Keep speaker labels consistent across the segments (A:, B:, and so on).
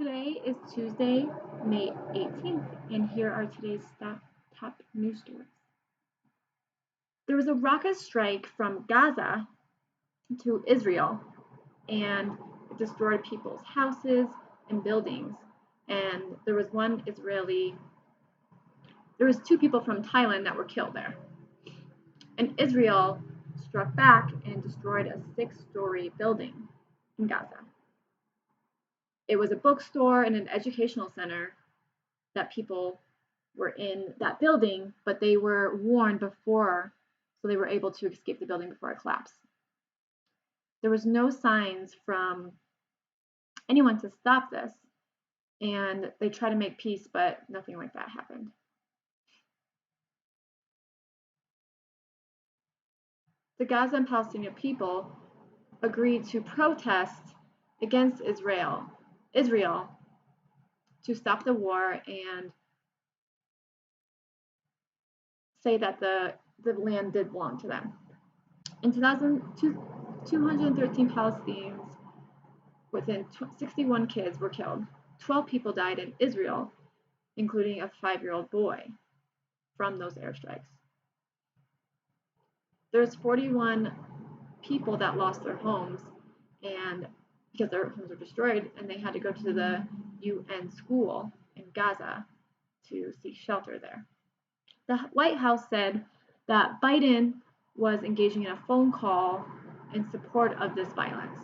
A: Today is Tuesday, May 18th, and here are today's top news stories. There was a rocket strike from Gaza to Israel, and it destroyed people's houses and buildings. And there was two people from Thailand that were killed there. And Israel struck back and destroyed a 6-story building in Gaza. It was a bookstore and an educational center that people were in that building, but they were warned before, so they were able to escape the building before it collapsed. There was no signs from anyone to stop this, and they tried to make peace, but nothing like that happened. The Gaza and Palestinian people agreed to protest against Israel to stop the war and say that the land did belong to them. In 213 Palestinians within 61 kids were killed. 12 people died in Israel, including a 5-year-old boy from those airstrikes. There's 41 people that lost their homes and because their homes were destroyed, and they had to go to the UN school in Gaza to seek shelter there. The White House said that Biden was engaging in a phone call in support of this violence.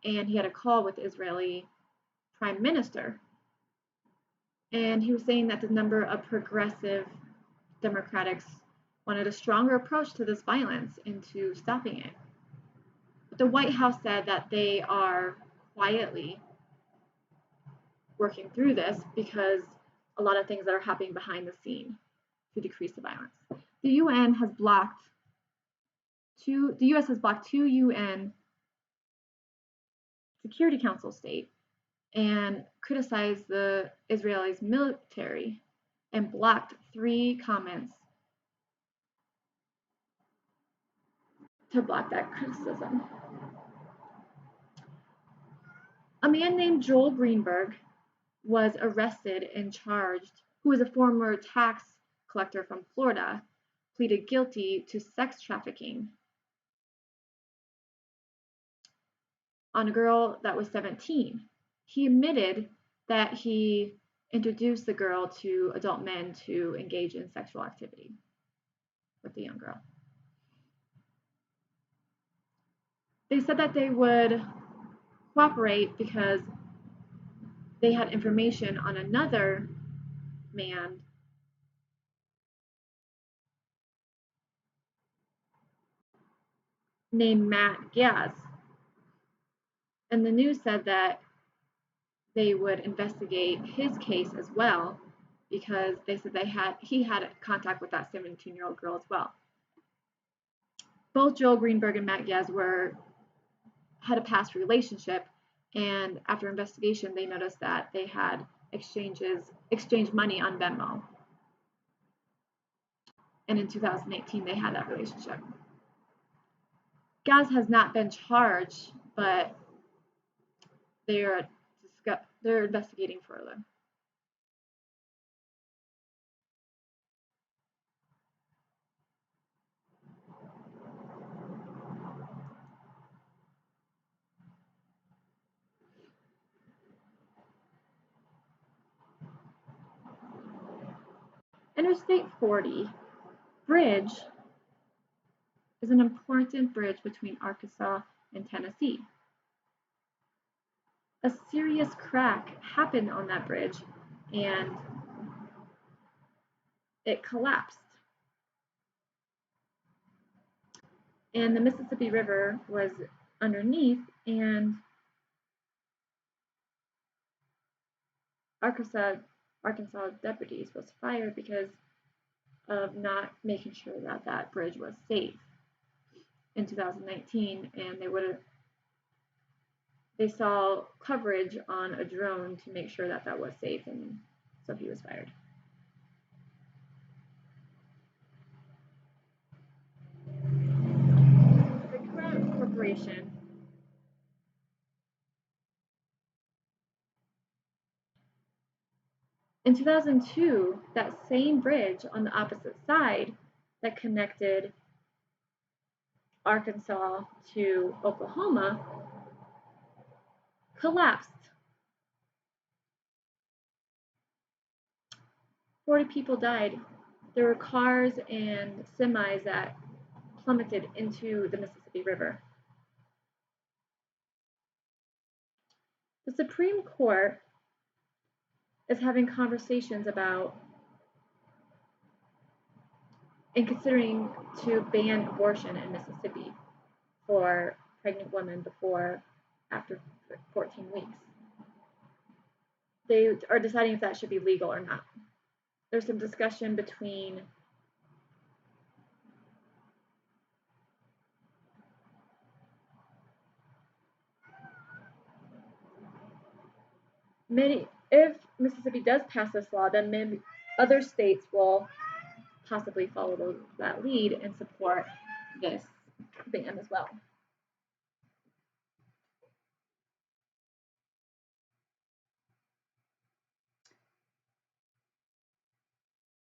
A: And he had a call with the Israeli Prime Minister. And he was saying that the number of progressive Democrats wanted a stronger approach to this violence and to stopping it. But the White House said that they are quietly working through this because a lot of things that are happening behind the scene to decrease the violence. The U.S. has blocked two UN Security Council states and criticized the Israelis military and blocked 3 comments to block that criticism. A man named Joel Greenberg was arrested and charged, who was a former tax collector from Florida, pleaded guilty to sex trafficking on a girl that was 17. He admitted that he introduced the girl to adult men to engage in sexual activity with the young girl. They said that they would cooperate because they had information on another man named Matt Gaz. And the news said that they would investigate his case as well because they said he had contact with that 17-year-old girl as well. Both Joel Greenberg and Matt Gaz had a past relationship, and after investigation, they noticed that they had exchanged money on Venmo. And in 2018, they had that relationship. Gaz has not been charged, but they're investigating further. Interstate 40 bridge is an important bridge between Arkansas and Tennessee. A serious crack happened on that bridge and it collapsed. And the Mississippi River was underneath, and Arkansas deputies was fired because of not making sure that that bridge was safe in 2019, and they saw coverage on a drone to make sure that that was safe, and so he was fired. The Crown Corporation In 2002, that same bridge on the opposite side that connected Arkansas to Oklahoma collapsed. 40 people died. There were cars and semis that plummeted into the Mississippi River. The Supreme Court is having conversations about and considering to ban abortion in Mississippi for pregnant women after 14 weeks. They are deciding if that should be legal or not. There's some discussion between if Mississippi does pass this law, then maybe other states will possibly follow that lead and support this ban as well.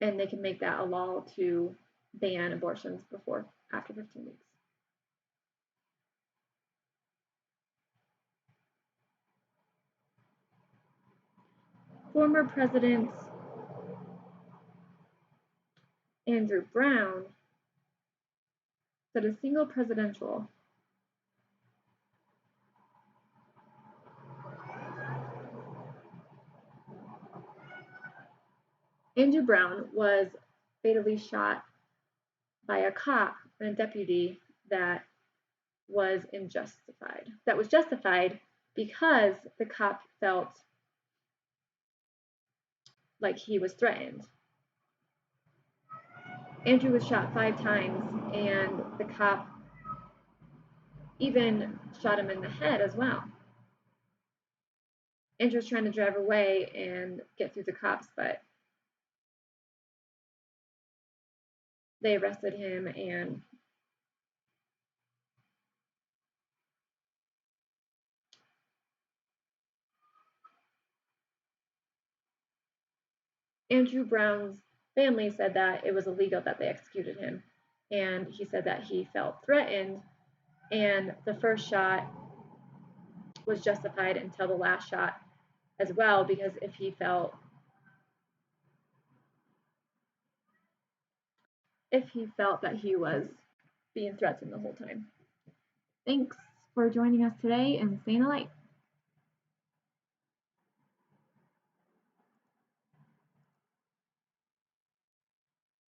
A: And they can make that a law to ban abortions after 15 weeks. Former President Andrew Brown said a single presidential Andrew Brown was fatally shot by a cop and a deputy that was unjustified. That was justified because the cop felt like he was threatened. Andrew was shot 5 times, and the cop even shot him in the head as well. Andrew was trying to drive away and get through the cops, but they arrested him, and Andrew Brown's family said that it was illegal that they executed him, and he said that he felt threatened, and the first shot was justified until the last shot as well, because if he felt that he was being threatened the whole time. Thanks for joining us today, and stay in the light.